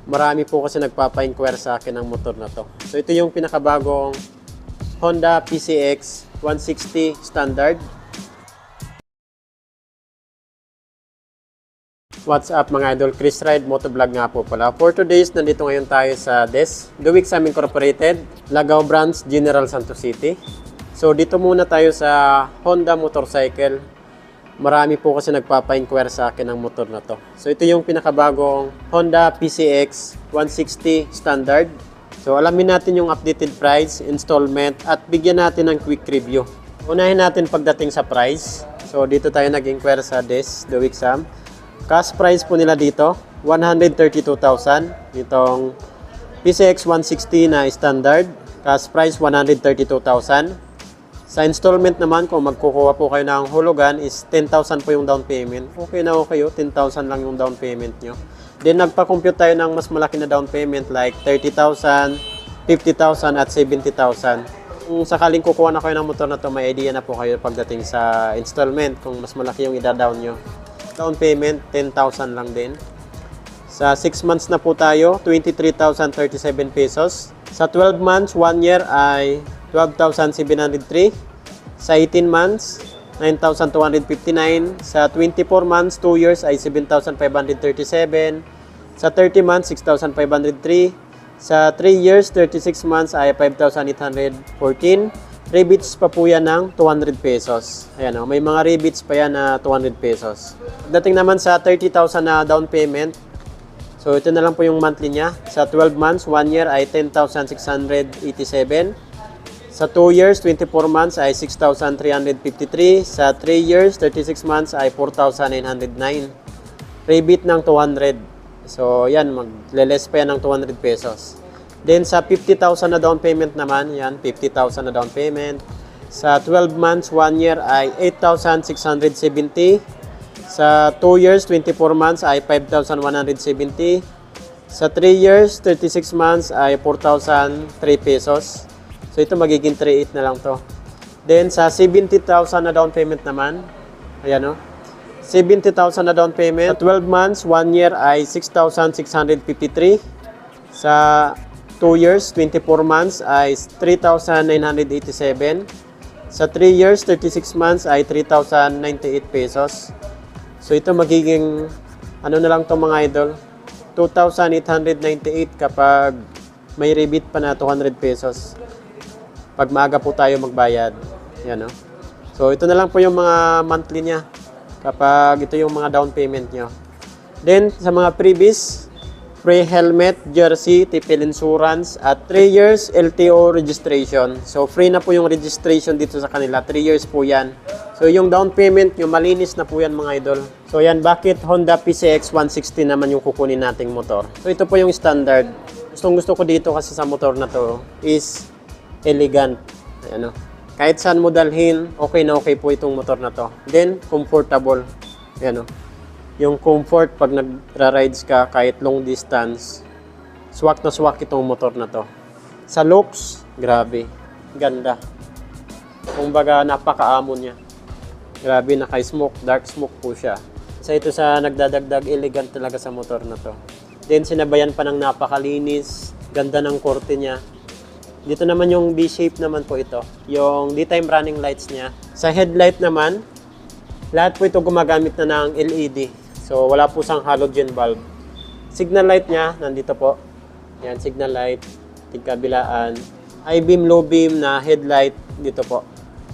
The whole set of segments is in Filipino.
Marami po kasi nagpapa-inquire sa akin ng motor na to. So ito yung pinakabagong Honda PCX 160 Standard. What's up mga idol? Chris Ride Motovlog nga po pala. For today's, nandito ngayon tayo sa DES, Duwixam Incorporated, Lagao Branch, General Santos City. So dito muna tayo sa Honda motorcycle. Marami po kasi nagpapa-inquire sa akin ng motor na to. So ito yung pinakabagong Honda PCX 160 Standard. So alamin natin yung updated price, installment, at bigyan natin ng quick review. Unahin natin pagdating sa price. So dito tayo nag-inquire sa DES, Duwixam. Cash price po nila dito, 132,000. Itong PCX 160 na standard, cash price 132,000. Sa installment naman, kung magkukuha po kayo ng hulugan, is 10,000 po yung down payment. Okay na okay, 10,000 lang yung down payment nyo. Then nagpa-compute tayo ng mas malaki na down payment like 30,000, 50,000 at 70,000. Kung sakaling kukuha na kayo ng motor na to, may idea na po kayo pagdating sa installment kung mas malaki yung ida-down nyo. Down payment, 10,000 lang din. Sa 6 months na po tayo, 23,037 pesos. Sa 12 months, 1 year ay 12,703. Sa 18 months, 9,259. Sa 24 months, 2 years ay 7,537. Sa 30 months, 6,503. Sa 3 years, 36 months ay 5,814. Rebates pa po yan ng 200 pesos. Ayan o, may mga rebates pa yan na 200 pesos. Dating naman sa 30,000 na down payment, so ito na lang po yung monthly niya. Sa 12 months, 1 year ay 10,687. Sa 2 years, 24 months ay 6,353. Sa 3 years, 36 months ay 4,909. Rebate ng 200. So yan, magle-less pa yan ng 200 pesos. Then sa 50,000 na down payment naman, yan, 50,000 na down payment. Sa 12 months, 1 year ay 8,670. Sa 2 years, 24 months ay 5,170. Sa 3 years, 36 months ay 4,003 pesos. So ito magiging 3,800 na lang to. Then sa 70,000 na down payment naman, ayan o, 70,000 na down payment. Sa 12 months, 1 year ay 6,653. Sa 2 years, 24 months ay 3,987. Sa 3 years, 36 months ay 3,098 pesos. So ito magiging, ano na lang to mga idol, 2,898 kapag may rebate pa na 200 pesos. Pag maaga po tayo magbayad. Yan o. So ito na lang po yung mga monthly niya kapag ito yung mga down payment nyo. Then sa mga previous, free helmet, jersey, tipil insurance, at 3 years LTO registration. So, free na po yung registration dito sa kanila. 3 years po yan. So, yung down payment nyo, malinis na po yan mga idol. So, yan, bakit Honda PCX 160 naman yung kukunin nating motor? So, ito po yung standard. Gusto ko dito kasi sa motor na to is elegant. Ayan o. Kahit saan mo dalhin, okay na okay po itong motor na to. Then, comfortable. Ayan o. Yung comfort pag nagra-rides ka kahit long distance, swak na swak itong motor na to. Sa looks, grabe. Ganda. Kumbaga, napaka-amo niya. Grabe, naka-smoke, dark smoke po siya. Sa ito sa nagdadagdag, elegant talaga sa motor na to. Then, sinabayan pa ng napakalinis. Ganda ng korte niya. Dito naman yung B-shape naman po ito. Yung daytime running lights niya. Sa headlight naman, lahat po ito gumagamit na ng LED. So, wala po sang halogen bulb. Signal light niya, nandito po. Yan, signal light, tigkabilaan. High beam, low beam na headlight, dito po.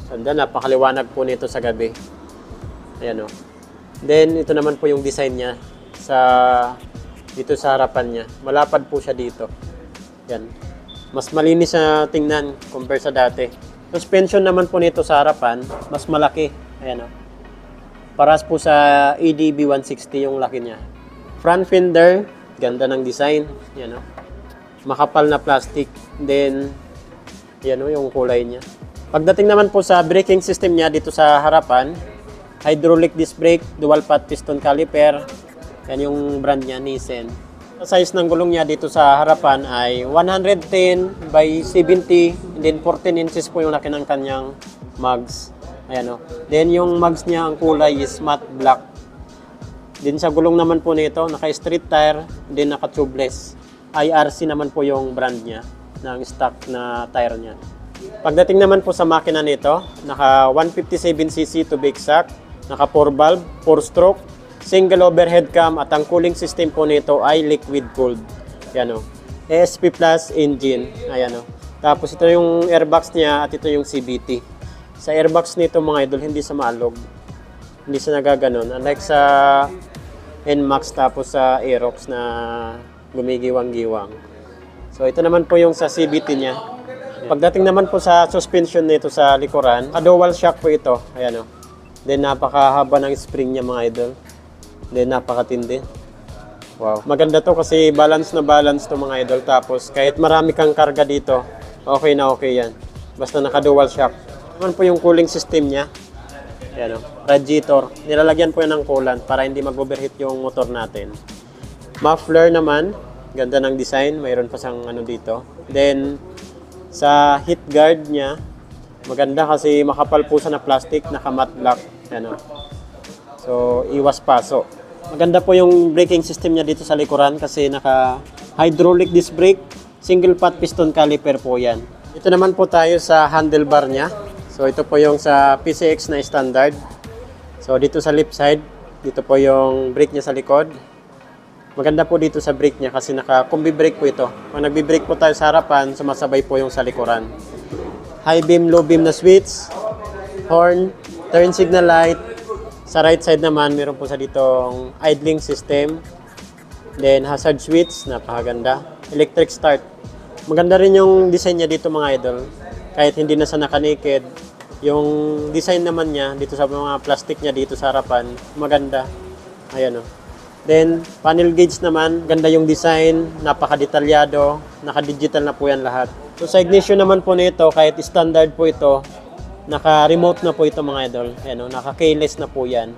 Ganda, napakaliwanag po nito sa gabi. Ayan o. Then, ito naman po yung design niya dito sa harapan niya. Malapad po siya dito. Yan. Mas malinis na tingnan compare sa dati. Suspension naman po nito sa harapan, mas malaki. Ayan o. Paras po sa EDB 160 yung laki niya. Front fender, ganda ng design. Yan o. Makapal na plastic. Then, yan o, yung kulay niya. Pagdating naman po sa braking system niya dito sa harapan, hydraulic disc brake, dual path piston caliper. Yan yung brand niya, Nissan. Sa size ng gulong niya dito sa harapan ay 110 by 70. And then 14 inches po yung laki ng kanyang mugs. Ayan o. Then yung mugs niya, ang kulay is matte black. Din sa gulong naman po nito, naka-street tire, din naka-tubeless. IRC naman po yung brand niya ng stock na tire niya. Pagdating naman po sa makina nito, naka 157cc to be exact, naka 4 valve, 4 stroke, single overhead cam at ang cooling system po nito ay liquid cooled. Yan o. ASP Plus engine. Ayan o. Tapos ito yung airbox niya at ito yung CVT. Sa airbox nito mga idol, hindi sa maalog. Hindi siya nagaganon. Unlike sa NMAX tapos sa Aerox na gumigiwang-giwang. So ito naman po yung sa CVT niya. Pagdating naman po sa suspension nito sa likuran, dual shock po ito. Ayan o. Then napakahaba ng spring niya mga idol. Then napakatindi. Wow. Maganda to kasi balance na balance to mga idol. Tapos kahit marami kang karga dito, okay na okay yan. Basta naka-dual shock. Naman po yung cooling system niya. Ayan o. Radiator. Nilalagyan po yan ng coolant para hindi mag-overheat yung motor natin. Muffler naman. Ganda ng design. Mayroon pa siyang ano dito. Then sa heat guard niya, maganda kasi makapal po siya na plastic, naka-matte black. Ano. So, iwas paso. Maganda po yung braking system niya dito sa likuran kasi naka-hydraulic disc brake, single pot piston caliper po yan. Ito naman po tayo sa handlebar niya. So, ito po yung sa PCX na standard. So, dito sa left side, dito po yung brake niya sa likod. Maganda po dito sa brake niya kasi naka-combi brake po ito. Pag nagbi-brake po tayo sa harapan, sumasabay po yung sa likuran. High beam, low beam na switch, horn, turn signal light. Sa right side naman, meron po sa ditong idling system. Then hazard switch, napakaganda. Electric start. Maganda rin yung design niya dito mga idol. Kahit hindi na sa naka-naked, yung design naman niya dito sa mga plastic niya dito sa harapan, maganda. Ayan o. Then, panel gauge naman, ganda yung design, napaka-detalyado, naka-digital na po yan lahat. So, sa ignition naman po nito, kahit standard po ito, naka-remote na po ito mga idol. Ayan, naka-keyless na po yan.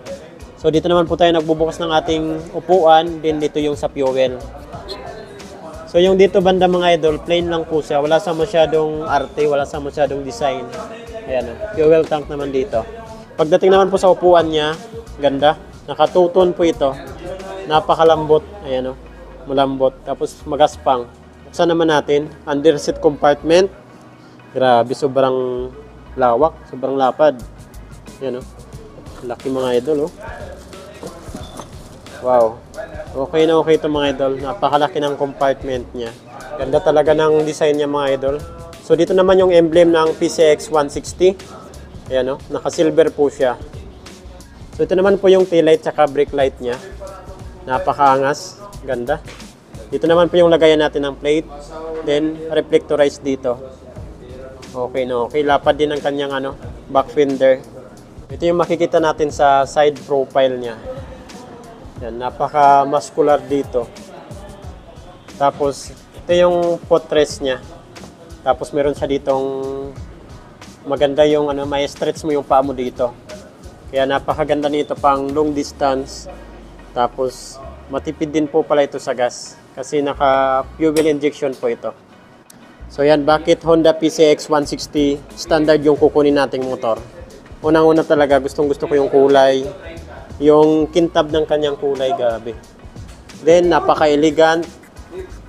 So, dito naman po tayo nagbubukas ng ating upuan, then dito yung sa fuel. So, yung dito banda mga idol, plain lang po siya. Wala sa masyadong arte, wala sa masyadong design. Ayan, fuel tank naman dito. Pagdating naman po sa upuan niya, ganda. Naka-two-tone po ito. Napakalambot. Ayan o. Malambot. Tapos magaspang. Buksan naman natin. Under seat compartment. Grabe. Sobrang lawak. Sobrang lapad. Ayan o. Laki mga idol o. Wow. Okay na okay ito mga idol. Napakalaki ng compartment niya. Ganda talaga ng design niya mga idol. So dito naman yung emblem ng PCX 160. Ayan o. Naka-silver po siya. So ito naman po yung taillight tsaka brake light niya. Napakaangas, ganda. Dito naman po yung lagayan natin ng plate. Then reflectorized dito. Okay na okay. Lapad din ang kanyang back fender. Ito yung makikita natin sa side profile niya. Yan, napaka-muscular dito. Tapos ito yung footrest niya. Tapos meron siya ditong maganda yung may stretch mo yung paa mo dito. Kaya napakaganda nito pang long distance. Tapos matipid din po pala ito sa gas kasi naka-fuel injection po ito. So yan, bakit Honda PCX 160 standard yung kukunin nating motor? Unang-una talaga, gustong-gusto ko yung kulay. Yung kintab ng kanyang kulay, gabi. Then napaka-elegant.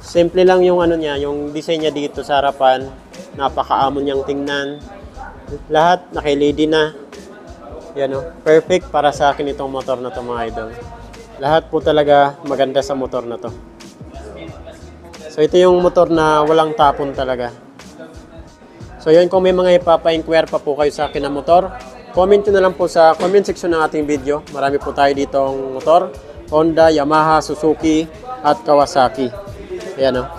Simple lang yung niya, yung design niya dito sa harapan. Napaka-amon niyang tingnan. Lahat naka-LED na. Yan o, perfect para sa akin itong motor na to mga idol. Lahat po talaga maganda sa motor na to. So ito yung motor na walang tapon talaga. So yun, kung may mga ipapa-inquire pa po kayo sa akin na motor, comment nyo na lang po sa comment section ng ating video. Marami po tayo ditong motor. Honda, Yamaha, Suzuki, at Kawasaki. Ayan o.